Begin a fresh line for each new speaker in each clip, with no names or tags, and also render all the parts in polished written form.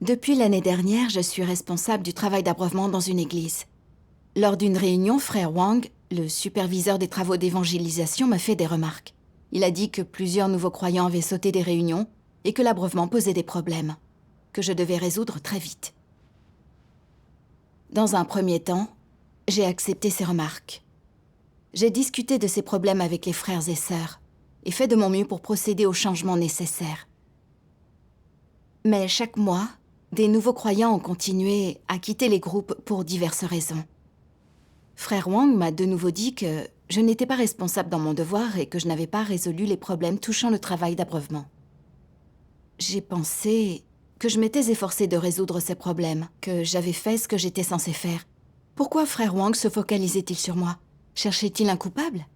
Depuis l'année dernière, je suis responsable du travail d'abreuvement dans une église. Lors d'une réunion, frère Wang, le superviseur des travaux d'évangélisation, m'a fait des remarques. Il a dit que plusieurs nouveaux croyants avaient sauté des réunions et que l'abreuvement posait des problèmes, que je devais résoudre très vite. Dans un premier temps, j'ai accepté ces remarques. J'ai discuté de ces problèmes avec les frères et sœurs et fait de mon mieux pour procéder aux changements nécessaires. Mais chaque mois, des nouveaux croyants ont continué à quitter les groupes pour diverses raisons. Frère Wang m'a de nouveau dit que je n'étais pas responsable dans mon devoir et que je n'avais pas résolu les problèmes touchant le travail d'abreuvement. J'ai pensé que je m'étais efforcée de résoudre ces problèmes, que j'avais fait ce que j'étais censée faire. Pourquoi frère Wang se focalisait-il sur moi? Cherchait-il un coupable?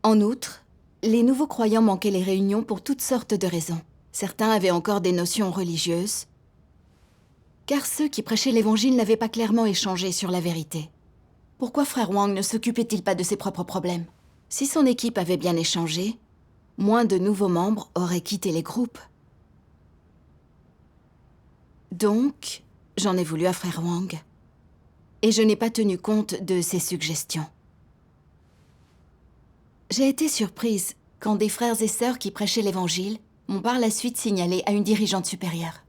En outre, les nouveaux croyants manquaient les réunions pour toutes sortes de raisons. Certains avaient encore des notions religieuses, car ceux qui prêchaient l'Évangile n'avaient pas clairement échangé sur la vérité. Pourquoi frère Wang ne s'occupait-il pas de ses propres problèmes? Si son équipe avait bien échangé, moins de nouveaux membres auraient quitté les groupes. Donc, j'en ai voulu à frère Wang. Et je n'ai pas tenu compte de ses suggestions. J'ai été surprise quand des frères et sœurs qui prêchaient l'Évangile m'ont par la suite signalé à une dirigeante supérieure.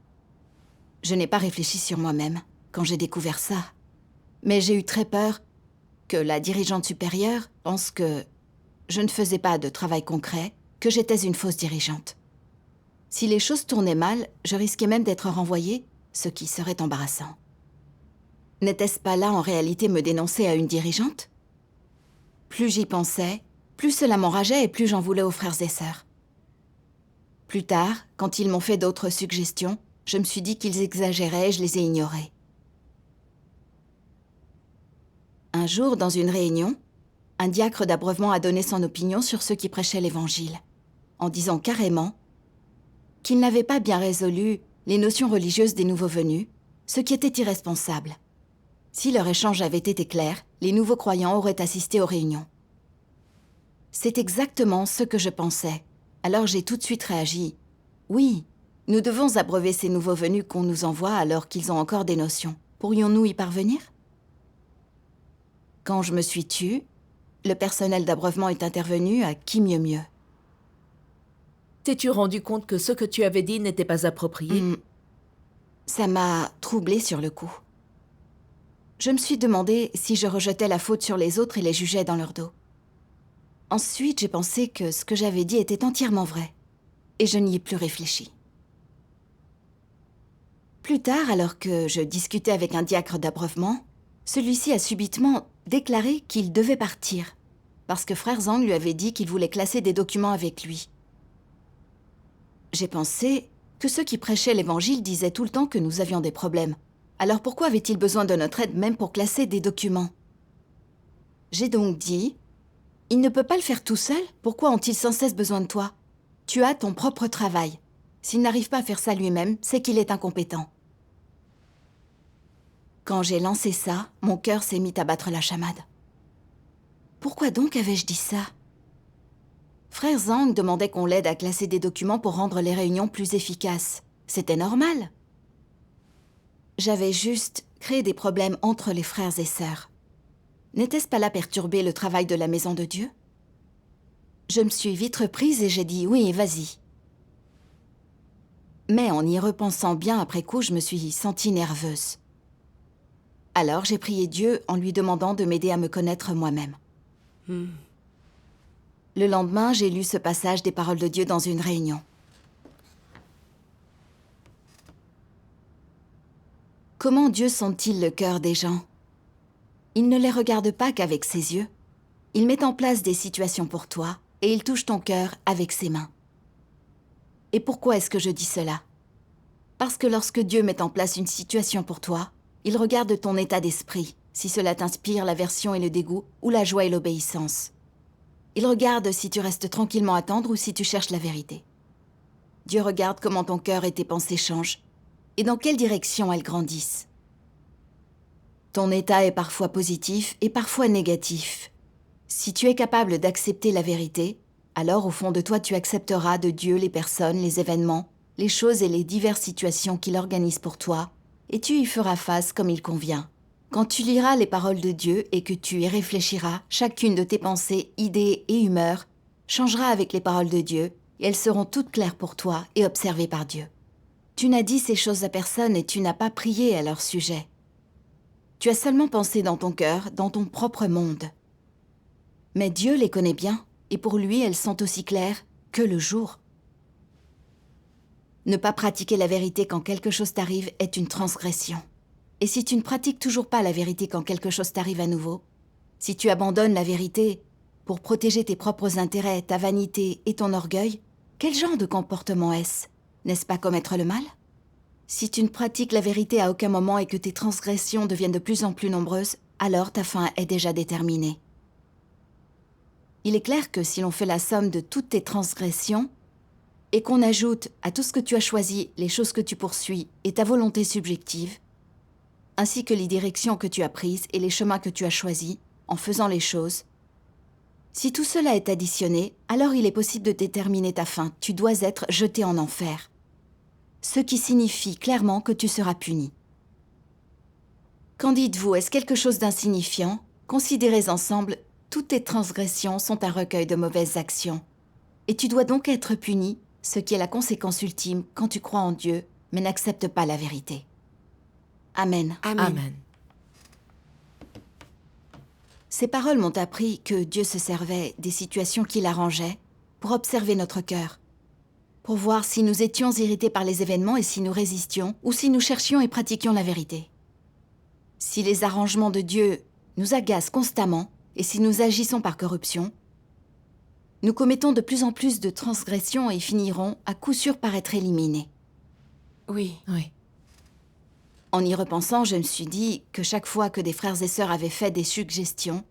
Je n'ai pas réfléchi sur moi-même quand j'ai découvert ça, mais j'ai eu très peur que la dirigeante supérieure pense que je ne faisais pas de travail concret, que j'étais une fausse dirigeante. Si les choses tournaient mal, je risquais même d'être renvoyée, ce qui serait embarrassant. N'était-ce pas là en réalité me dénoncer à une dirigeante? Plus j'y pensais, plus cela m'enrageait et plus j'en voulais aux frères et sœurs. Plus tard, quand ils m'ont fait d'autres suggestions, je me suis dit qu'ils exagéraient et je les ai ignorées. Un jour, dans une réunion, un diacre d'abreuvement a donné son opinion sur ceux qui prêchaient l'Évangile, en disant carrément qu'ils n'avaient pas bien résolu les notions religieuses des nouveaux venus, ce qui était irresponsable. Si leur échange avait été clair, les nouveaux croyants auraient assisté aux réunions. C'est exactement ce que je pensais. Alors j'ai tout de suite réagi. Oui, nous devons abreuver ces nouveaux venus qu'on nous envoie alors qu'ils ont encore des notions. Pourrions-nous y parvenir? Quand je me suis tue, le personnel d'abreuvement est intervenu à qui mieux mieux.
T'es-tu rendu compte que ce que tu avais dit n'était pas approprié?
Ça m'a troublée sur le coup. Je me suis demandé si je rejetais la faute sur les autres et les jugeais dans leur dos. Ensuite, j'ai pensé que ce que j'avais dit était entièrement vrai, et je n'y ai plus réfléchi. Plus tard, alors que je discutais avec un diacre d'abreuvement, celui-ci a subitement déclaré qu'il devait partir, parce que frère Zhang lui avait dit qu'il voulait classer des documents avec lui. J'ai pensé que ceux qui prêchaient l'Évangile disaient tout le temps que nous avions des problèmes. Alors pourquoi avait-il besoin de notre aide même pour classer des documents? J'ai donc dit: il ne peut pas le faire tout seul, pourquoi ont-ils sans cesse besoin de toi? Tu as ton propre travail. S'il n'arrive pas à faire ça lui-même, c'est qu'il est incompétent. Quand j'ai lancé ça, mon cœur s'est mis à battre la chamade. Pourquoi donc avais-je dit ça? Frère Zhang demandait qu'on l'aide à classer des documents pour rendre les réunions plus efficaces. C'était normal. J'avais juste créé des problèmes entre les frères et sœurs. N'était-ce pas là perturber le travail de la maison de Dieu? Je me suis vite reprise et j'ai dit oui, vas-y. Mais en y repensant bien après coup, je me suis sentie nerveuse. Alors j'ai prié Dieu en lui demandant de m'aider à me connaître moi-même. Le lendemain, j'ai lu ce passage des paroles de Dieu dans une réunion. Comment Dieu sonde-t-il le cœur des gens? Il ne les regarde pas qu'avec ses yeux. Il met en place des situations pour toi et il touche ton cœur avec ses mains. Et pourquoi est-ce que je dis cela? Parce que lorsque Dieu met en place une situation pour toi, il regarde ton état d'esprit, si cela t'inspire l'aversion et le dégoût ou la joie et l'obéissance. Il regarde si tu restes tranquillement à attendre ou si tu cherches la vérité. Dieu regarde comment ton cœur et tes pensées changent et dans quelle direction elles grandissent. Ton état est parfois positif et parfois négatif. Si tu es capable d'accepter la vérité, alors au fond de toi tu accepteras de Dieu les personnes, les événements les choses et les diverses situations qu'il organise pour toi, et tu y feras face comme il convient. Quand tu liras les paroles de Dieu et que tu y réfléchiras, chacune de tes pensées, idées et humeurs changera avec les paroles de Dieu, et elles seront toutes claires pour toi et observées par Dieu. Tu n'as dit ces choses à personne et tu n'as pas prié à leur sujet. Tu as seulement pensé dans ton cœur, dans ton propre monde. Mais Dieu les connaît bien, et pour lui, elles sont aussi claires que le jour. Ne pas pratiquer la vérité quand quelque chose t'arrive est une transgression. Et si tu ne pratiques toujours pas la vérité quand quelque chose t'arrive à nouveau, si tu abandonnes la vérité pour protéger tes propres intérêts, ta vanité et ton orgueil, quel genre de comportement est-ce? N'est-ce pas commettre le mal? Si tu ne pratiques la vérité à aucun moment et que tes transgressions deviennent de plus en plus nombreuses, alors ta fin est déjà déterminée. Il est clair que si l'on fait la somme de toutes tes transgressions et qu'on ajoute à tout ce que tu as choisi les choses que tu poursuis et ta volonté subjective, ainsi que les directions que tu as prises et les chemins que tu as choisis en faisant les choses, si tout cela est additionné, alors il est possible de déterminer ta fin. Tu dois être jeté en enfer. Ce qui signifie clairement que tu seras puni. Qu'en dites-vous, est-ce quelque chose d'insignifiant? Considérez ensemble, toutes tes transgressions sont un recueil de mauvaises actions. Et tu dois donc être puni, ce qui est la conséquence ultime quand tu crois en Dieu, mais n'acceptes pas la vérité. Amen.
Amen.
Ces paroles m'ont appris que Dieu se servait des situations qu'il arrangeait pour observer notre cœur, pour voir si nous étions irrités par les événements et si nous résistions, ou si nous cherchions et pratiquions la vérité. Si les arrangements de Dieu nous agacent constamment, et si nous agissons par corruption, nous commettons de plus en plus de transgressions et finirons à coup sûr par être éliminés.
Oui.
En y repensant, je me suis dit que chaque fois que des frères et sœurs avaient fait des suggestions,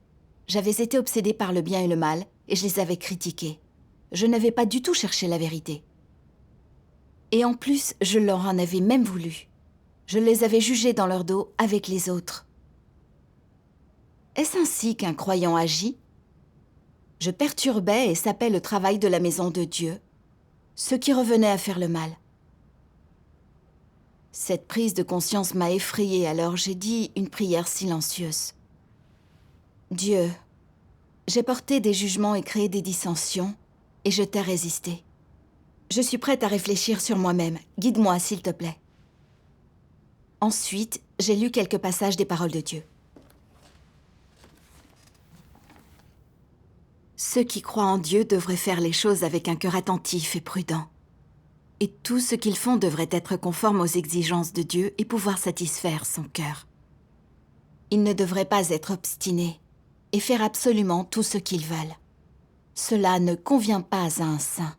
j'avais été obsédée par le bien et le mal, et je les avais critiqués. Je n'avais pas du tout cherché la vérité. Et en plus, je leur en avais même voulu. Je les avais jugés dans leur dos avec les autres. Est-ce ainsi qu'un croyant agit? Je perturbais et sapais le travail de la maison de Dieu, ceux qui revenaient à faire le mal. Cette prise de conscience m'a effrayée, alors j'ai dit une prière silencieuse. Dieu, j'ai porté des jugements et créé des dissensions, et je t'ai résisté. Je suis prête à réfléchir sur moi-même. Guide-moi, s'il te plaît. Ensuite, j'ai lu quelques passages des paroles de Dieu. Ceux qui croient en Dieu devraient faire les choses avec un cœur attentif et prudent. Et tout ce qu'ils font devrait être conforme aux exigences de Dieu et pouvoir satisfaire son cœur. Ils ne devraient pas être obstinés et faire absolument tout ce qu'ils veulent. Cela ne convient pas à un saint.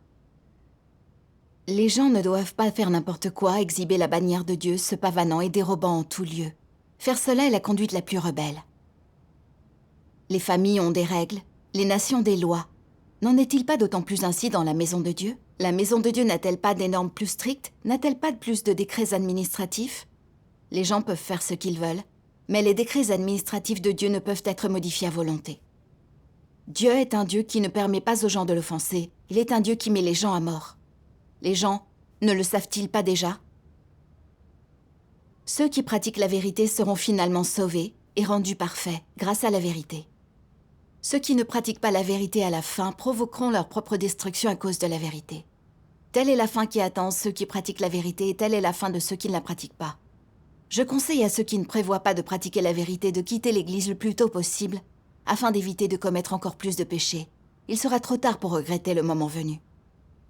Les gens ne doivent pas faire n'importe quoi, exhiber la bannière de Dieu, se pavanant et dérobant en tout lieu. Faire cela est la conduite la plus rebelle. Les familles ont des règles, les nations des lois. N'en est-il pas d'autant plus ainsi dans la maison de Dieu? La maison de Dieu n'a-t-elle pas des normes plus strictes? N'a-t-elle pas de plus de décrets administratifs? Les gens peuvent faire ce qu'ils veulent, mais les décrets administratifs de Dieu ne peuvent être modifiés à volonté. Dieu est un Dieu qui ne permet pas aux gens de l'offenser. Il est un Dieu qui met les gens à mort. Les gens ne le savent-ils pas déjà? Ceux qui pratiquent la vérité seront finalement sauvés et rendus parfaits grâce à la vérité. Ceux qui ne pratiquent pas la vérité à la fin provoqueront leur propre destruction à cause de la vérité. Telle est la fin qui attend ceux qui pratiquent la vérité et telle est la fin de ceux qui ne la pratiquent pas. Je conseille à ceux qui ne prévoient pas de pratiquer la vérité de quitter l'Église le plus tôt possible afin d'éviter de commettre encore plus de péchés. Il sera trop tard pour regretter le moment venu.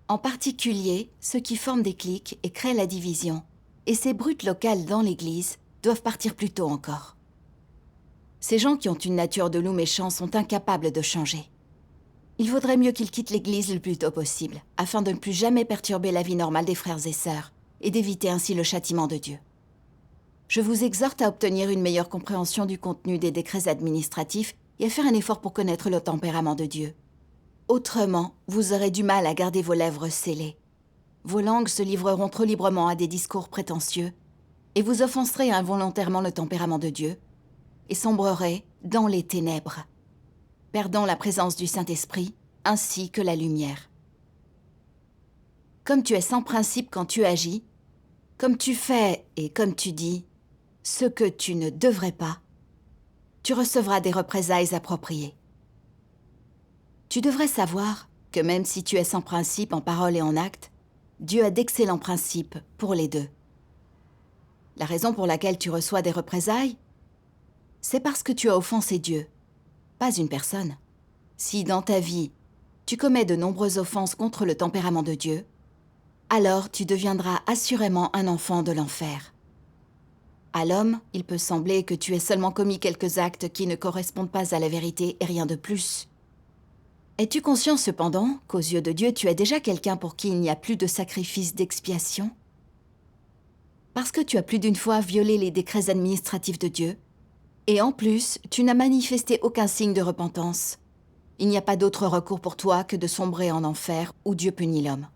En particulier, ceux qui forment des cliques et créent la division. Et ces brutes locales dans l'Église doivent partir plus tôt encore. Ces gens qui ont une nature de loup méchant sont incapables de changer. Il vaudrait mieux qu'ils quittent l'Église le plus tôt possible, afin de ne plus jamais perturber la vie normale des frères et sœurs, et d'éviter ainsi le châtiment de Dieu. Je vous exhorte à obtenir une meilleure compréhension du contenu des décrets administratifs et à faire un effort pour connaître le tempérament de Dieu. Autrement, vous aurez du mal à garder vos lèvres scellées. Vos langues se livreront trop librement à des discours prétentieux, et vous offenserez involontairement le tempérament de Dieu, et sombrerez dans les ténèbres, perdant la présence du Saint-Esprit ainsi que la lumière. comme tu es sans principe quand tu agis, comme tu fais et comme tu dis ce que tu ne devrais pas, tu recevras des représailles appropriées. Tu devrais savoir que même si tu es sans principe en parole et en acte, Dieu a d'excellents principes pour les deux. La raison pour laquelle tu reçois des représailles, c'est parce que tu as offensé Dieu, pas une personne. Si dans ta vie, tu commets de nombreuses offenses contre le tempérament de Dieu, alors tu deviendras assurément un enfant de l'enfer. À l'homme, il peut sembler que tu aies seulement commis quelques actes qui ne correspondent pas à la vérité et rien de plus. Es-tu conscient cependant qu'aux yeux de Dieu, tu es déjà quelqu'un pour qui il n'y a plus de sacrifice d'expiation? Parce que tu as plus d'une fois violé les décrets administratifs de Dieu, et en plus, tu n'as manifesté aucun signe de repentance. Il n'y a pas d'autre recours pour toi que de sombrer en enfer où Dieu punit l'homme.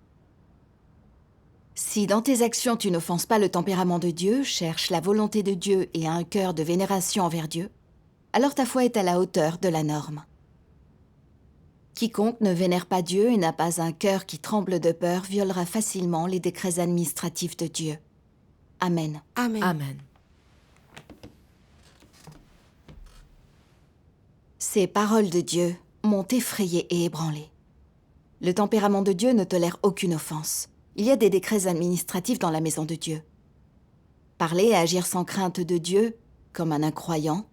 Si dans tes actions tu n'offenses pas le tempérament de Dieu, cherches la volonté de Dieu et as un cœur de vénération envers Dieu, alors ta foi est à la hauteur de la norme. Quiconque ne vénère pas Dieu et n'a pas un cœur qui tremble de peur violera facilement les décrets administratifs de Dieu. Amen.
Amen.
Amen.
Ces paroles de Dieu m'ont effrayé et ébranlé. Le tempérament de Dieu ne tolère aucune offense. Il y a des décrets administratifs dans la maison de Dieu. Parler et agir sans crainte de Dieu, comme un incroyant.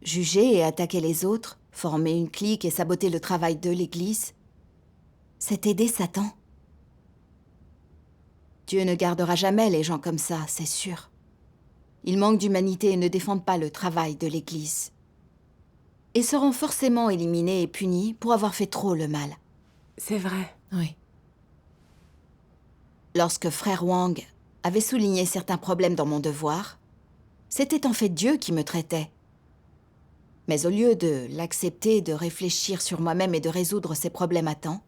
Juger et attaquer les autres, former une clique et saboter le travail de l'Église, c'est aider Satan. Dieu ne gardera jamais les gens comme ça, c'est sûr. Ils manquent d'humanité et ne défendent pas le travail de l'Église. Et seront forcément éliminés et punis pour avoir fait trop le mal.
C'est vrai.
Oui.
Lorsque frère Wang avait souligné certains problèmes dans mon devoir, c'était en fait Dieu qui me traitait. Mais au lieu de l'accepter, de réfléchir sur moi-même et de résoudre ces problèmes à temps,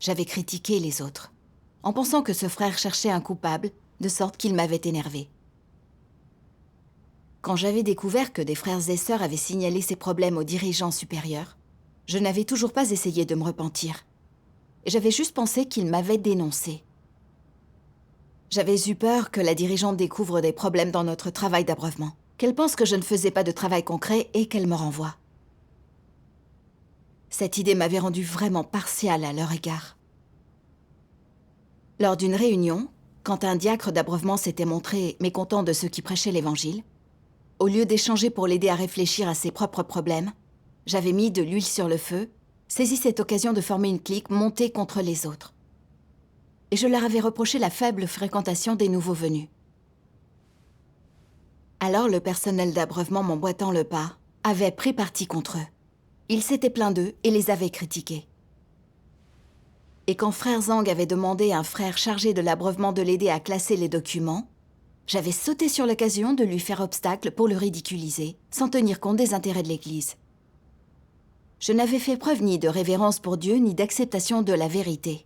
j'avais critiqué les autres, en pensant que ce frère cherchait un coupable, de sorte qu'il m'avait énervé. Quand j'avais découvert que des frères et sœurs avaient signalé ces problèmes aux dirigeants supérieurs, je n'avais toujours pas essayé de me repentir. Et j'avais juste pensé qu'ils m'avaient dénoncé. J'avais eu peur que la dirigeante découvre des problèmes dans notre travail d'abreuvement, qu'elle pense que je ne faisais pas de travail concret et qu'elle me renvoie. Cette idée m'avait rendu vraiment partiale à leur égard. Lors d'une réunion, quand un diacre d'abreuvement s'était montré mécontent de ceux qui prêchaient l'Évangile, au lieu d'échanger pour l'aider à réfléchir à ses propres problèmes, j'avais mis de l'huile sur le feu, saisi cette occasion de former une clique montée contre les autres. Et je leur avais reproché la faible fréquentation des nouveaux venus. Alors le personnel d'abreuvement m'emboîtant le pas avait pris parti contre eux. Il s'était plaint d'eux et les avait critiqués. Et quand frère Zhang avait demandé à un frère chargé de l'abreuvement de l'aider à classer les documents, j'avais sauté sur l'occasion de lui faire obstacle pour le ridiculiser, sans tenir compte des intérêts de l'Église. Je n'avais fait preuve ni de révérence pour Dieu, ni d'acceptation de la vérité.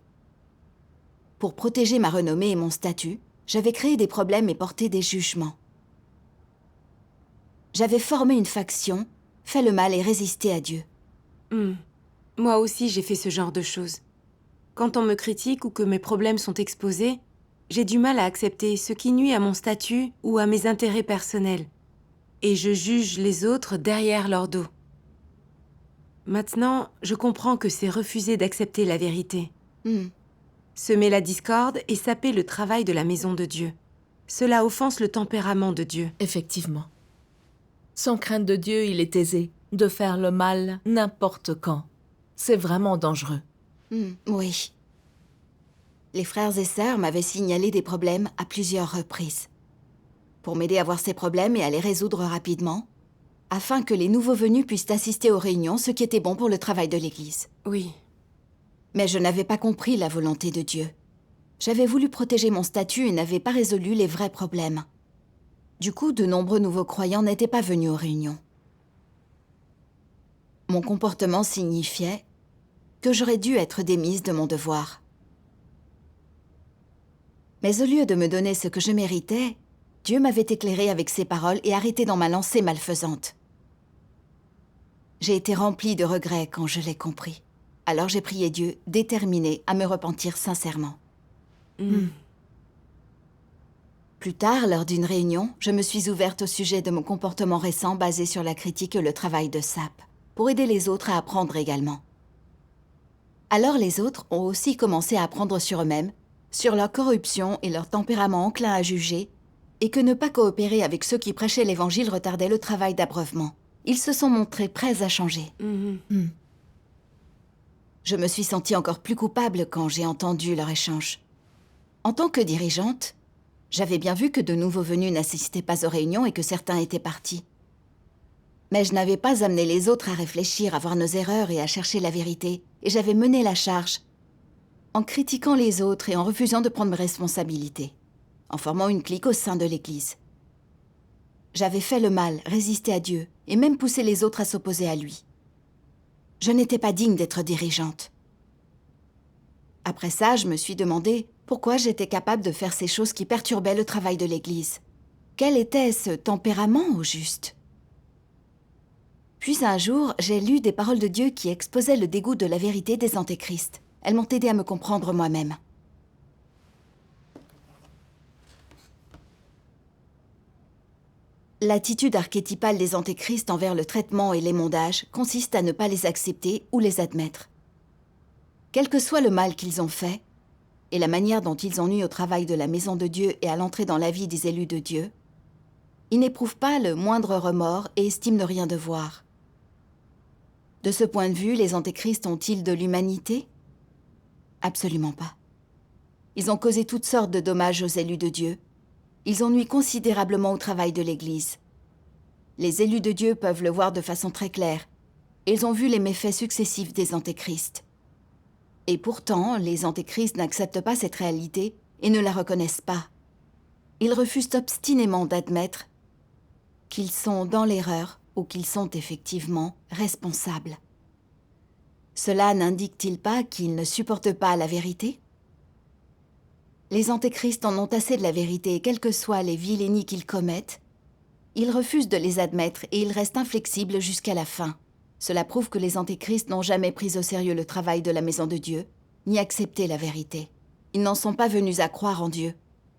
Pour protéger ma renommée et mon statut, j'avais créé des problèmes et porté des jugements. J'avais formé une faction, fait le mal et résisté à Dieu.
Moi aussi, j'ai fait ce genre de choses. Quand on me critique ou que mes problèmes sont exposés, j'ai du mal à accepter ce qui nuit à mon statut ou à mes intérêts personnels. Et je juge les autres derrière leur dos. Maintenant, je comprends que c'est refuser d'accepter la vérité. Semer la discorde et saper le travail de la maison de Dieu. Cela offense le tempérament de Dieu.
Effectivement. Sans crainte de Dieu, il est aisé de faire le mal n'importe quand. C'est vraiment dangereux.
Oui. Les frères et sœurs m'avaient signalé des problèmes à plusieurs reprises. Pour m'aider à voir ces problèmes et à les résoudre rapidement, afin que les nouveaux venus puissent assister aux réunions, ce qui était bon pour le travail de l'Église.
Oui.
Mais je n'avais pas compris la volonté de Dieu. J'avais voulu protéger mon statut et n'avais pas résolu les vrais problèmes. Du coup, de nombreux nouveaux croyants n'étaient pas venus aux réunions. Mon comportement signifiait que j'aurais dû être démise de mon devoir. Mais au lieu de me donner ce que je méritais, Dieu m'avait éclairé avec ses paroles et arrêté dans ma lancée malfaisante. J'ai été remplie de regrets quand je l'ai compris. Alors j'ai prié Dieu, déterminée à me repentir sincèrement. Plus tard, lors d'une réunion, je me suis ouverte au sujet de mon comportement récent basé sur la critique et le travail de SAP, pour aider les autres à apprendre également. Alors les autres ont aussi commencé à apprendre sur eux-mêmes, sur leur corruption et leur tempérament enclin à juger, et que ne pas coopérer avec ceux qui prêchaient l'évangile retardait le travail d'abreuvement. Ils se sont montrés prêts à changer. Je me suis sentie encore plus coupable quand j'ai entendu leur échange. En tant que dirigeante, j'avais bien vu que de nouveaux venus n'assistaient pas aux réunions et que certains étaient partis. Mais je n'avais pas amené les autres à réfléchir, à voir nos erreurs et à chercher la vérité, et j'avais mené la charge en critiquant les autres et en refusant de prendre mes responsabilités, en formant une clique au sein de l'Église. J'avais fait le mal, résisté à Dieu, et même poussé les autres à s'opposer à lui. Je n'étais pas digne d'être dirigeante. Après ça, je me suis demandé pourquoi j'étais capable de faire ces choses qui perturbaient le travail de l'Église. Quel était ce tempérament au juste ? Puis un jour, j'ai lu des paroles de Dieu qui exposaient le dégoût de la vérité des antéchrists. Elles m'ont aidé à me comprendre moi-même. L'attitude archétypale des antéchrists envers le traitement et l'émondage consiste à ne pas les accepter ou les admettre. Quel que soit le mal qu'ils ont fait, et la manière dont ils ont nui au travail de la maison de Dieu et à l'entrée dans la vie des élus de Dieu, ils n'éprouvent pas le moindre remords et estiment ne rien devoir. De ce point de vue, les antéchrists ont-ils de l'humanité ? Absolument pas. Ils ont causé toutes sortes de dommages aux élus de Dieu. Ils ont nui considérablement au travail de l'Église. Les élus de Dieu peuvent le voir de façon très claire. Ils ont vu les méfaits successifs des antéchrists. Et pourtant, les antéchrists n'acceptent pas cette réalité et ne la reconnaissent pas. Ils refusent obstinément d'admettre qu'ils sont dans l'erreur ou qu'ils sont effectivement responsables. Cela n'indique-t-il pas qu'ils ne supportent pas la vérité ? Les antéchrists en ont assez de la vérité, quelles que soient les vilainies qu'ils commettent. Ils refusent de les admettre et ils restent inflexibles jusqu'à la fin. Cela prouve que les antéchrists n'ont jamais pris au sérieux le travail de la maison de Dieu, ni accepté la vérité. Ils n'en sont pas venus à croire en Dieu.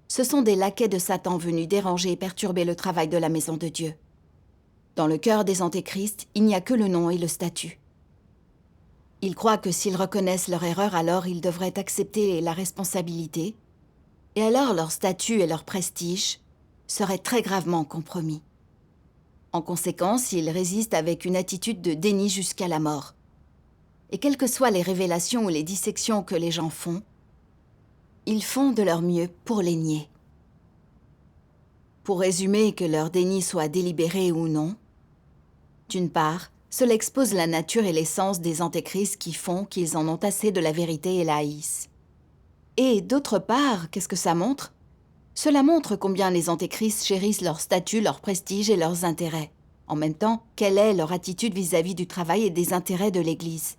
Ce sont des laquais de Satan venus déranger et perturber le travail de la maison de Dieu. Dans le cœur des antéchrists, il n'y a que le nom et le statut. Ils croient que s'ils reconnaissent leur erreur, alors ils devraient accepter la responsabilité, et alors leur statut et leur prestige seraient très gravement compromis. En conséquence, ils résistent avec une attitude de déni jusqu'à la mort. Et quelles que soient les révélations ou les dissections que les gens font, ils font de leur mieux pour les nier. Pour résumer, que leur déni soit délibéré ou non, d'une part, cela expose la nature et l'essence des antéchrists qui font qu'ils en ont assez de la vérité et la haïssent. Et d'autre part, qu'est-ce que ça montre ? Cela montre combien les antéchrists chérissent leur statut, leur prestige et leurs intérêts. En même temps, quelle est leur attitude vis-à-vis du travail et des intérêts de l'Église ?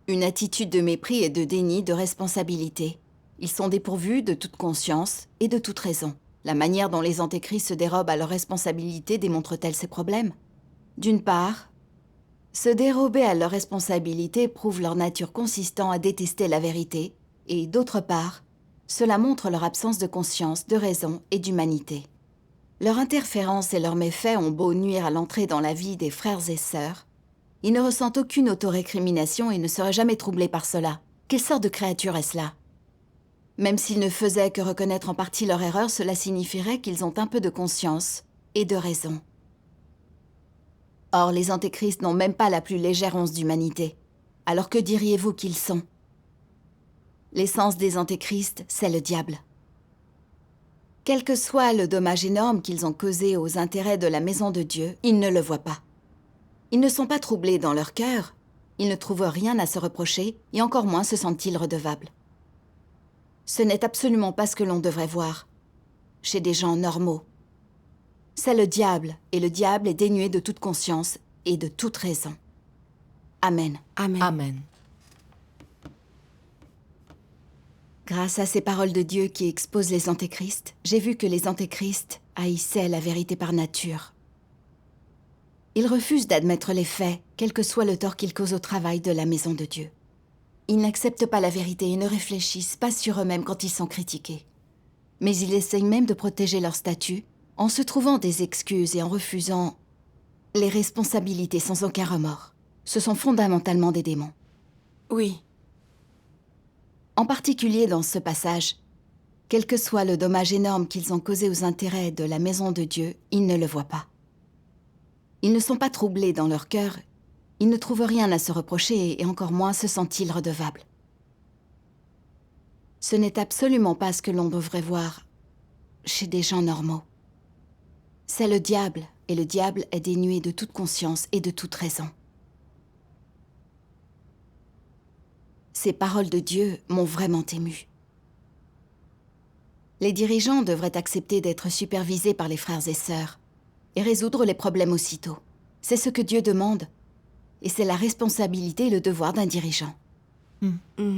Une attitude de mépris et de déni de responsabilité. Ils sont dépourvus de toute conscience et de toute raison. La manière dont les antéchrists se dérobent à leurs responsabilités démontre-t-elle ces problèmes ? D'une part, se dérober à leurs responsabilités prouve leur nature consistant à détester la vérité, et d'autre part, cela montre leur absence de conscience, de raison et d'humanité. Leur interférence et leurs méfaits ont beau nuire à l'entrée dans la vie des frères et sœurs, ils ne ressentent aucune autorécrimination et ne seraient jamais troublés par cela. Quelle sorte de créature est cela ? Même s'ils ne faisaient que reconnaître en partie leur erreur, cela signifierait qu'ils ont un peu de conscience et de raison. Or, les antéchrists n'ont même pas la plus légère once d'humanité. Alors que diriez-vous qu'ils sont ? L'essence des antéchrists, c'est le diable. Quel que soit le dommage énorme qu'ils ont causé aux intérêts de la maison de Dieu, ils ne le voient pas. Ils ne sont pas troublés dans leur cœur, ils ne trouvent rien à se reprocher, et encore moins se sentent-ils redevables. Ce n'est absolument pas ce que l'on devrait voir chez des gens normaux. C'est le diable, et le diable est dénué de toute conscience et de toute raison. Amen.
Amen.
Amen.
Grâce à ces paroles de Dieu qui exposent les antéchrists, j'ai vu que les antéchrists haïssaient la vérité par nature. Ils refusent d'admettre les faits, quel que soit le tort qu'ils causent au travail de la maison de Dieu. ils n'acceptent pas la vérité et ne réfléchissent pas sur eux-mêmes quand ils sont critiqués. Mais ils essayent même de protéger leur statut en se trouvant des excuses et en refusant les responsabilités sans aucun remords. Ce sont fondamentalement des démons.
Oui,
En particulier dans ce passage, quel que soit le dommage énorme qu'ils ont causé aux intérêts de la maison de Dieu, ils ne le voient pas. Ils ne sont pas troublés dans leur cœur, ils ne trouvent rien à se reprocher et encore moins se sentent-ils redevables. Ce n'est absolument pas ce que l'on devrait voir chez des gens normaux. C'est le diable, et le diable est dénué de toute conscience et de toute raison. Ces paroles de Dieu m'ont vraiment émue. Les dirigeants devraient accepter d'être supervisés par les frères et sœurs et résoudre les problèmes aussitôt. C'est ce que Dieu demande, et c'est la responsabilité et le devoir d'un dirigeant.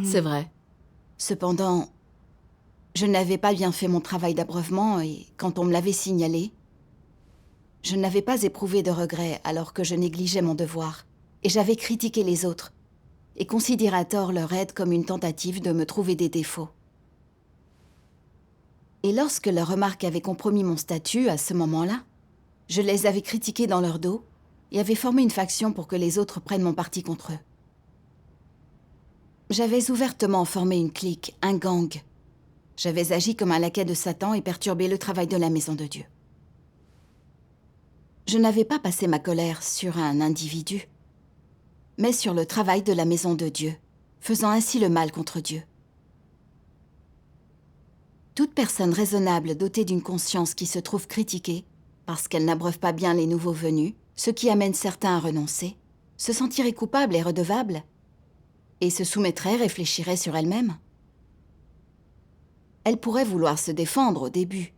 C'est vrai.
Cependant, je n'avais pas bien fait mon travail d'abreuvement et quand on me l'avait signalé, je n'avais pas éprouvé de regret alors que je négligeais mon devoir et j'avais critiqué les autres et considéré à tort leur aide comme une tentative de me trouver des défauts. Et lorsque leurs remarques avaient compromis mon statut à ce moment-là, je les avais critiqués dans leur dos et avais formé une faction pour que les autres prennent mon parti contre eux. J'avais ouvertement formé une clique, un gang. J'avais agi comme un laquais de Satan et perturbé le travail de la maison de Dieu. Je n'avais pas passé ma colère sur un individu, mais sur le travail de la maison de Dieu, faisant ainsi le mal contre Dieu. Toute personne raisonnable dotée d'une conscience qui se trouve critiquée, parce qu'elle n'abreuve pas bien les nouveaux venus, ce qui amène certains à renoncer, se sentirait coupable et redevable, et se soumettrait, réfléchirait sur elle-même. Elle pourrait vouloir se défendre au début,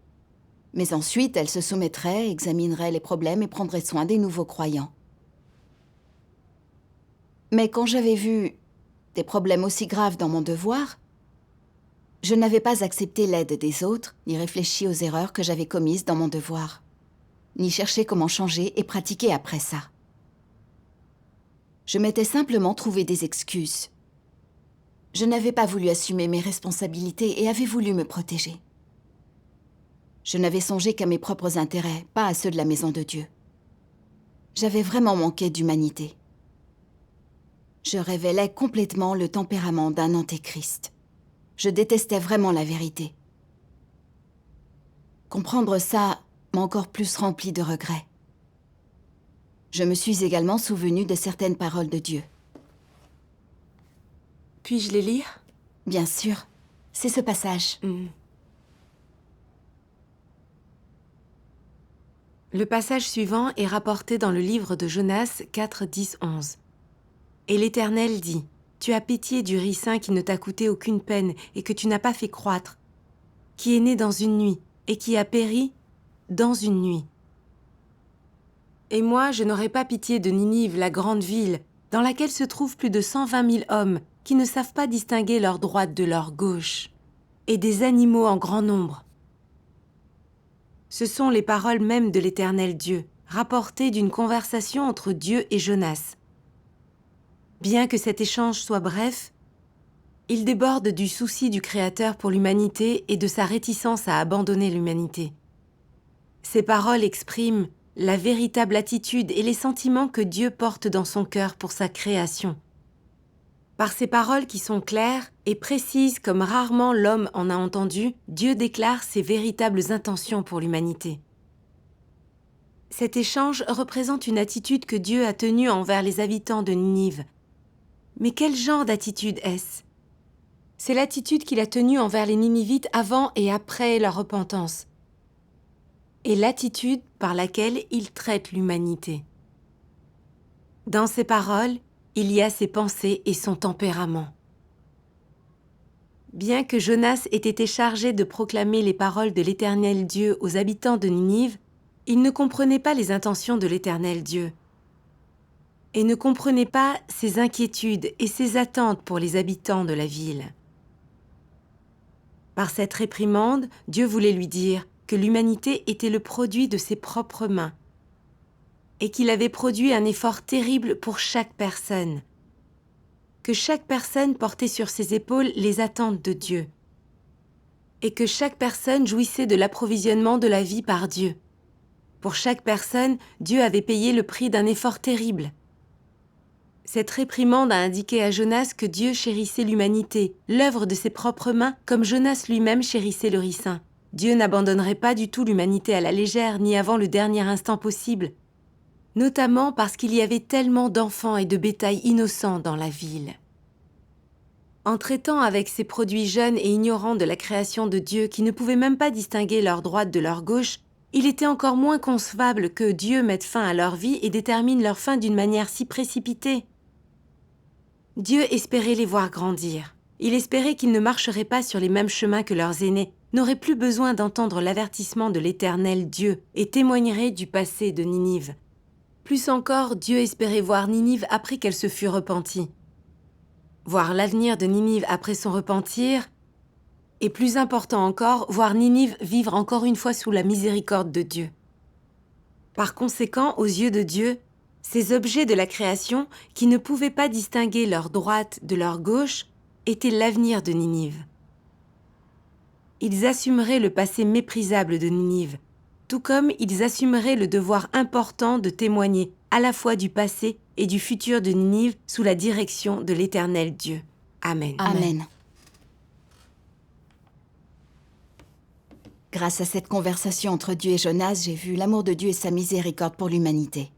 mais ensuite elle se soumettrait, examinerait les problèmes et prendrait soin des nouveaux croyants. Mais quand j'avais vu des problèmes aussi graves dans mon devoir, je n'avais pas accepté l'aide des autres, ni réfléchi aux erreurs que j'avais commises dans mon devoir, ni cherché comment changer et pratiquer après ça. Je m'étais simplement trouvé des excuses. Je n'avais pas voulu assumer mes responsabilités et avais voulu me protéger. Je n'avais songé qu'à mes propres intérêts, pas à ceux de la maison de Dieu. J'avais vraiment manqué d'humanité. Je révélais complètement le tempérament d'un antéchrist. Je détestais vraiment la vérité. Comprendre ça m'a encore plus rempli de regrets. Je me suis également souvenu de certaines paroles de Dieu.
Puis-je les lire?
Bien sûr, c'est ce passage.
Le passage suivant est rapporté dans le livre de Jonas 4, 10, 11. Et l'Éternel dit, « Tu as pitié du ricin qui ne t'a coûté aucune peine et que tu n'as pas fait croître, qui est né dans une nuit et qui a péri dans une nuit. Et moi, je n'aurai pas pitié de Ninive, la grande ville, dans laquelle se trouvent plus de 120 000 hommes qui ne savent pas distinguer leur droite de leur gauche, et des animaux en grand nombre. » Ce sont les paroles mêmes de l'Éternel Dieu, rapportées d'une conversation entre Dieu et Jonas. Bien que cet échange soit bref, il déborde du souci du Créateur pour l'humanité et de sa réticence à abandonner l'humanité. Ces paroles expriment la véritable attitude et les sentiments que Dieu porte dans son cœur pour sa création. Par ces paroles qui sont claires et précises comme rarement l'homme en a entendu, Dieu déclare ses véritables intentions pour l'humanité. Cet échange représente une attitude que Dieu a tenue envers les habitants de Ninive. Mais quel genre d'attitude est-ce? C'est l'attitude qu'il a tenue envers les Ninivites avant et après leur repentance, et l'attitude par laquelle il traite l'humanité. Dans ces paroles, il y a ses pensées et son tempérament. Bien que Jonas ait été chargé de proclamer les paroles de l'Éternel Dieu aux habitants de Ninive, il ne comprenait pas les intentions de l'Éternel Dieu et ne comprenait pas ses inquiétudes et ses attentes pour les habitants de la ville. Par cette réprimande, Dieu voulait lui dire que l'humanité était le produit de ses propres mains et qu'il avait produit un effort terrible pour chaque personne. que chaque personne portait sur ses épaules les attentes de Dieu et que chaque personne jouissait de l'approvisionnement de la vie par Dieu. Pour chaque personne, Dieu avait payé le prix d'un effort terrible. Cette réprimande a indiqué à Jonas que Dieu chérissait l'humanité, l'œuvre de ses propres mains, comme Jonas lui-même chérissait le ricin. Dieu n'abandonnerait pas du tout l'humanité à la légère, ni avant le dernier instant possible, notamment parce qu'il y avait tellement d'enfants et de bétail innocents dans la ville. En traitant avec ces produits jeunes et ignorants de la création de Dieu qui ne pouvaient même pas distinguer leur droite de leur gauche, il était encore moins concevable que Dieu mette fin à leur vie et détermine leur fin d'une manière si précipitée. Dieu espérait les voir grandir. Il espérait qu'ils ne marcheraient pas sur les mêmes chemins que leurs aînés, n'auraient plus besoin d'entendre l'avertissement de l'Éternel Dieu et témoigneraient du passé de Ninive. Plus encore, Dieu espérait voir Ninive après qu'elle se fût repentie. Voir l'avenir de Ninive après son repentir, et plus important encore, voir Ninive vivre encore une fois sous la miséricorde de Dieu. Par conséquent, aux yeux de Dieu, ces objets de la création, qui ne pouvaient pas distinguer leur droite de leur gauche, étaient l'avenir de Ninive. Ils assumeraient le passé méprisable de Ninive, tout comme ils assumeraient le devoir important de témoigner à la fois du passé et du futur de Ninive sous la direction de l'Éternel Dieu. Amen.
Amen. Grâce à cette conversation entre Dieu et Jonas, j'ai vu l'amour de Dieu et sa miséricorde pour l'humanité.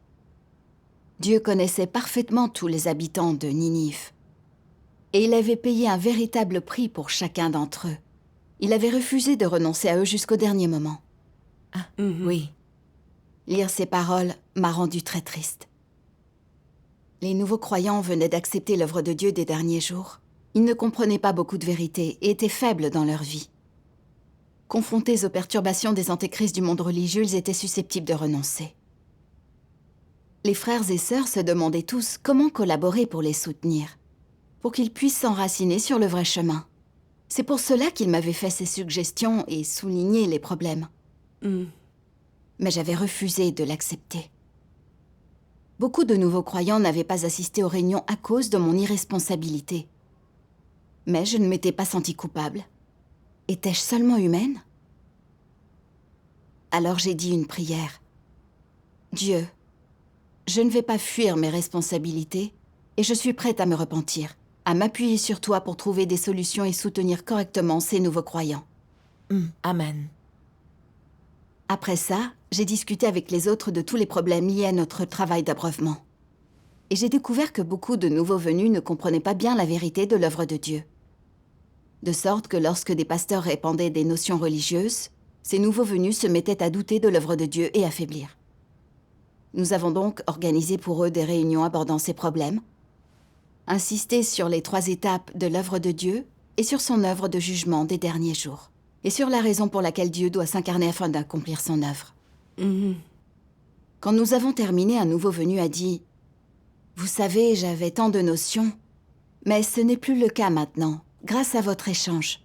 Dieu connaissait parfaitement tous les habitants de Ninive. Et il avait payé un véritable prix pour chacun d'entre eux. Il avait refusé de renoncer à eux jusqu'au dernier moment.
Oui.
Lire ces paroles m'a rendu très triste. Les nouveaux croyants venaient d'accepter l'œuvre de Dieu des derniers jours. Ils ne comprenaient pas beaucoup de vérité et étaient faibles dans leur vie. Confrontés aux perturbations des antéchrists du monde religieux, ils étaient susceptibles de renoncer. Les frères et sœurs se demandaient tous comment collaborer pour les soutenir, pour qu'ils puissent s'enraciner sur le vrai chemin. C'est pour cela qu'ils m'avaient fait ces suggestions et souligné les problèmes. Mais j'avais refusé de l'accepter. Beaucoup de nouveaux croyants n'avaient pas assisté aux réunions à cause de mon irresponsabilité. Mais je ne m'étais pas sentie coupable. Étais-je seulement humaine? Alors j'ai dit une prière. Dieu, je ne vais pas fuir mes responsabilités et je suis prête à me repentir, à m'appuyer sur toi pour trouver des solutions et soutenir correctement ces nouveaux croyants.
Amen.
Après ça, j'ai discuté avec les autres de tous les problèmes liés à notre travail d'abreuvement. Et j'ai découvert que beaucoup de nouveaux venus ne comprenaient pas bien la vérité de l'œuvre de Dieu. De sorte que lorsque des pasteurs répandaient des notions religieuses, ces nouveaux venus se mettaient à douter de l'œuvre de Dieu et à faiblir. Nous avons donc organisé pour eux des réunions abordant ces problèmes, insisté sur les 3 étapes de l'œuvre de Dieu et sur son œuvre de jugement des derniers jours, et sur la raison pour laquelle Dieu doit s'incarner afin d'accomplir son œuvre. Quand nous avons terminé, un nouveau venu a dit « Vous savez, j'avais tant de notions, mais ce n'est plus le cas maintenant, grâce à votre échange.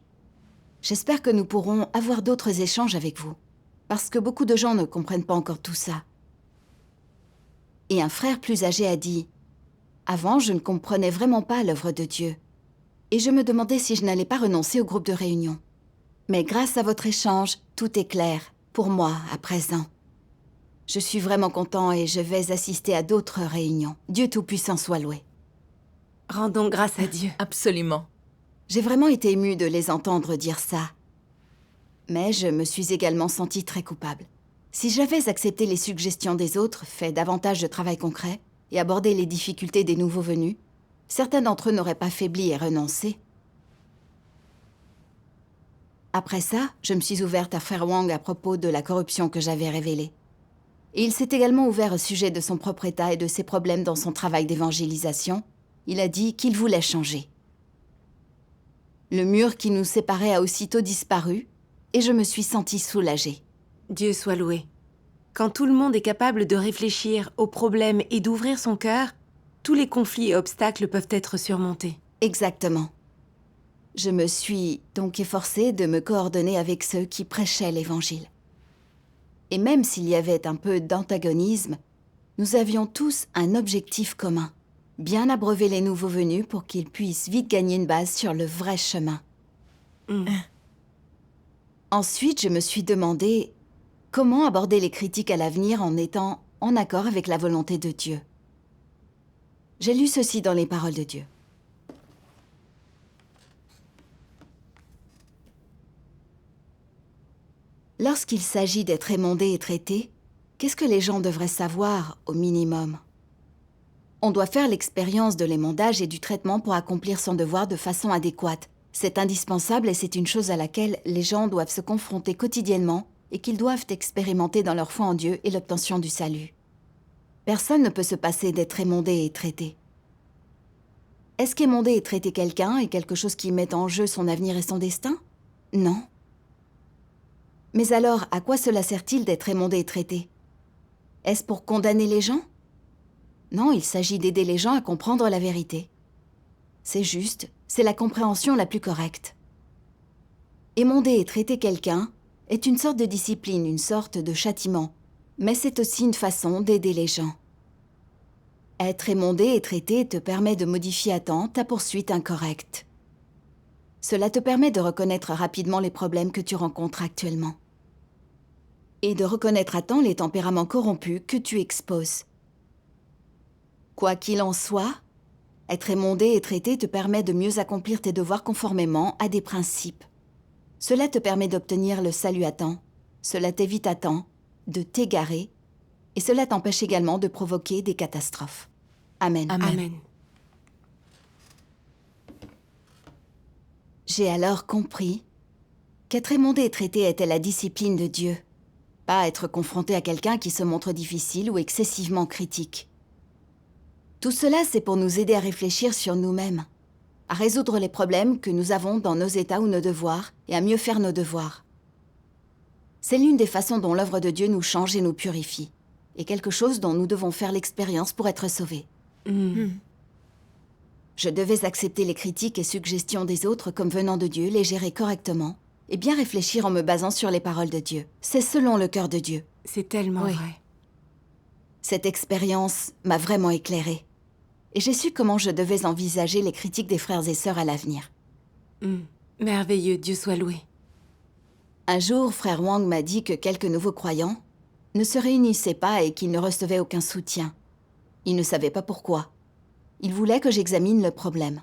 J'espère que nous pourrons avoir d'autres échanges avec vous, parce que beaucoup de gens ne comprennent pas encore tout ça. » Et un frère plus âgé a dit « Avant, je ne comprenais vraiment pas l'œuvre de Dieu, et je me demandais si je n'allais pas renoncer au groupe de réunion. Mais grâce à votre échange, tout est clair, pour moi, à présent. Je suis vraiment content et je vais assister à d'autres réunions. Dieu Tout-Puissant soit loué. »
Rendons grâce à Dieu.
Absolument.
J'ai vraiment été émue de les entendre dire ça. Mais je me suis également sentie très coupable. Si j'avais accepté les suggestions des autres, fait davantage de travail concret et abordé les difficultés des nouveaux venus, certains d'entre eux n'auraient pas faibli et renoncé. Après ça, je me suis ouverte à Frère Wang à propos de la corruption que j'avais révélée. Et il s'est également ouvert au sujet de son propre état et de ses problèmes dans son travail d'évangélisation. Il a dit qu'il voulait changer. Le mur qui nous séparait a aussitôt disparu et je me suis sentie soulagée.
Dieu soit loué. Quand tout le monde est capable de réfléchir aux problèmes et d'ouvrir son cœur, tous les conflits et obstacles peuvent être surmontés.
Exactement. Je me suis donc efforcée de me coordonner avec ceux qui prêchaient l'Évangile. Et même s'il y avait un peu d'antagonisme, nous avions tous un objectif commun, bien abreuver les nouveaux venus pour qu'ils puissent vite gagner une base sur le vrai chemin. Ensuite, je me suis demandé comment aborder les critiques à l'avenir en étant en accord avec la volonté de Dieu. J'ai lu ceci dans les paroles de Dieu. Lorsqu'il s'agit d'être émondé et traité, qu'est-ce que les gens devraient savoir au minimum? On doit faire l'expérience de l'émondage et du traitement pour accomplir son devoir de façon adéquate. C'est indispensable et c'est une chose à laquelle les gens doivent se confronter quotidiennement et qu'ils doivent expérimenter dans leur foi en Dieu et l'obtention du salut. Personne ne peut se passer d'être émondé et traité. Est-ce qu'émonder et traiter quelqu'un est quelque chose qui met en jeu son avenir et son destin? Non. Mais alors, à quoi cela sert-il d'être émondé et traité? Est-ce pour condamner les gens? Non, il s'agit d'aider les gens à comprendre la vérité. C'est juste, c'est la compréhension la plus correcte. Émonder et traiter quelqu'un est une sorte de discipline, une sorte de châtiment, mais c'est aussi une façon d'aider les gens. Être émondé et traité te permet de modifier à temps ta poursuite incorrecte. Cela te permet de reconnaître rapidement les problèmes que tu rencontres actuellement. Et de reconnaître à temps les tempéraments corrompus que tu exposes. Quoi qu'il en soit, être émondé et traité te permet de mieux accomplir tes devoirs conformément à des principes. Cela te permet d'obtenir le salut à temps, cela t'évite à temps de t'égarer, et cela t'empêche également de provoquer des catastrophes. Amen.
Amen.
J'ai alors compris qu'être émondé et traité était la discipline de Dieu, pas être confronté à quelqu'un qui se montre difficile ou excessivement critique. Tout cela, c'est pour nous aider à réfléchir sur nous-mêmes, à résoudre les problèmes que nous avons dans nos états ou nos devoirs, et à mieux faire nos devoirs. C'est l'une des façons dont l'œuvre de Dieu nous change et nous purifie, et quelque chose dont nous devons faire l'expérience pour être sauvés. Je devais accepter les critiques et suggestions des autres comme venant de Dieu, les gérer correctement, et bien réfléchir en me basant sur les paroles de Dieu. C'est selon le cœur de Dieu.
C'est tellement
Oui.
vrai.
Cette expérience m'a vraiment éclairée. Et j'ai su comment je devais envisager les critiques des frères et sœurs à l'avenir.
Merveilleux, Dieu soit loué.
Un jour, frère Wang m'a dit que quelques nouveaux croyants ne se réunissaient pas et qu'ils ne recevaient aucun soutien. Il ne savait pas pourquoi. Il voulait que j'examine le problème.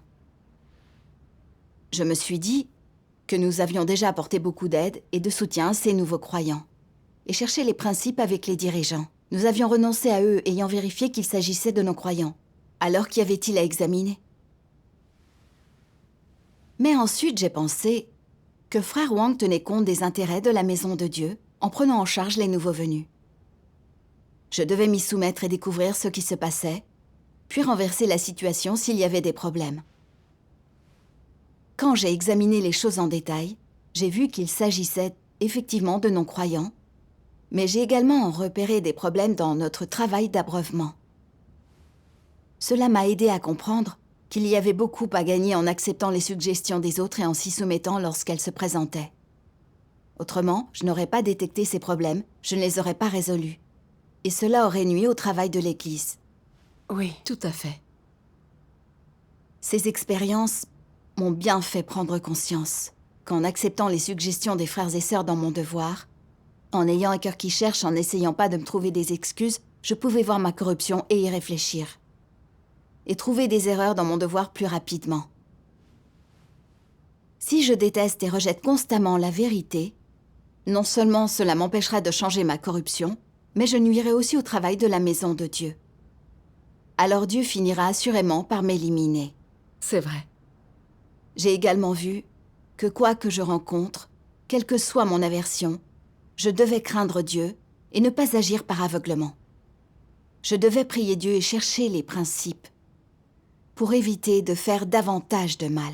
Je me suis dit que nous avions déjà apporté beaucoup d'aide et de soutien à ces nouveaux croyants et cherché les principes avec les dirigeants. Nous avions renoncé à eux ayant vérifié qu'il s'agissait de nos croyants. Alors qu'y avait-il à examiner? Mais ensuite, j'ai pensé que frère Wang tenait compte des intérêts de la maison de Dieu en prenant en charge les nouveaux venus. Je devais m'y soumettre et découvrir ce qui se passait, puis renverser la situation s'il y avait des problèmes. Quand j'ai examiné les choses en détail, j'ai vu qu'il s'agissait effectivement de non-croyants, mais j'ai également repéré des problèmes dans notre travail d'abreuvement. Cela m'a aidé à comprendre qu'il y avait beaucoup à gagner en acceptant les suggestions des autres et en s'y soumettant lorsqu'elles se présentaient. Autrement, je n'aurais pas détecté ces problèmes, je ne les aurais pas résolus. Et cela aurait nui au travail de l'Église.
Oui.
Tout à fait.
Ces expériences m'ont bien fait prendre conscience qu'en acceptant les suggestions des frères et sœurs dans mon devoir, en ayant un cœur qui cherche, en n'essayant pas de me trouver des excuses, je pouvais voir ma corruption et y réfléchir. Et trouver des erreurs dans mon devoir plus rapidement. Si je déteste et rejette constamment la vérité, non seulement cela m'empêchera de changer ma corruption, mais je nuirai aussi au travail de la maison de Dieu. Alors Dieu finira assurément par m'éliminer.
C'est vrai.
J'ai également vu que quoi que je rencontre, quelle que soit mon aversion, je devais craindre Dieu et ne pas agir par aveuglement. Je devais prier Dieu et chercher les principes pour éviter de faire davantage de mal.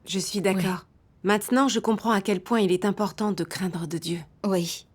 Je suis d'accord. Maintenant, je comprends à quel point il est important de craindre de Dieu.
Oui.